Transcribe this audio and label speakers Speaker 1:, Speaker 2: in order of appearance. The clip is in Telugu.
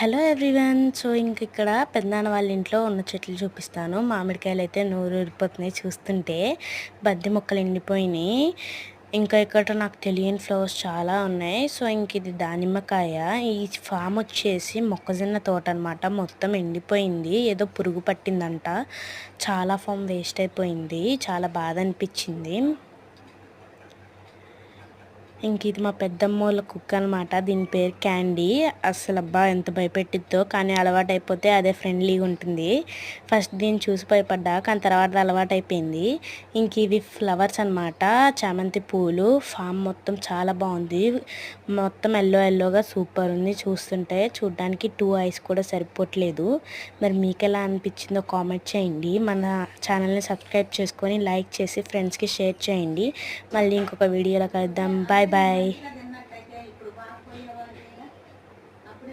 Speaker 1: Hello everyone. సో ఇక్కడ పెద్దనాన్న వాళ్ళ ఇంట్లో ఉన్న చెట్లు చూపిస్తాను. మామిడికాయలు అయితే నూరు ఊరిపోతున్నాయి చూస్తుంటే. బద్ది మొక్కలు ఎండిపోయినాయి. ఇంకా ఇక్కడ నాకు తెలియని ఫ్లవర్స్ చాలా ఉన్నాయి. సో ఇది దానిమ్మకాయ. ఈ ఫామ్ వచ్చేసి మొక్కజొన్న తోట అనమాట. మొత్తం ఎండిపోయింది, ఏదో పురుగు పట్టిందంట. చాలా ఫామ్ వేస్ట్ అయిపోయింది. చాలా బాధ అనిపించింది. ఇది మా పెద్దమ్మోళ్ళ కుక్క అనమాట. దీని పేరు క్యాండీ. అసలు అబ్బా ఎంత భయపెట్టిద్దో, కానీ అలవాటు అయిపోతే అదే ఫ్రెండ్లీగా ఉంటుంది. ఫస్ట్ దీన్ని చూసి భయపడ్డా, కానీ తర్వాత అలవాటు అయిపోయింది. ఇవి ఫ్లవర్స్ అనమాట, చామంతి పూలు. ఫామ్ మొత్తం చాలా బాగుంది. మొత్తం ఎల్లోగా సూపర్ ఉంది. చూడడానికి 2 ఐస్ కూడా సరిపోవట్లేదు. మరి మీకు ఎలా అనిపించిందో కామెంట్ చేయండి. మన ఛానల్ని సబ్స్క్రైబ్ చేసుకొని లైక్ చేసి ఫ్రెండ్స్కి షేర్ చేయండి. మళ్ళీ ఇంకొక వీడియోలో కలుద్దాం. Bye bye.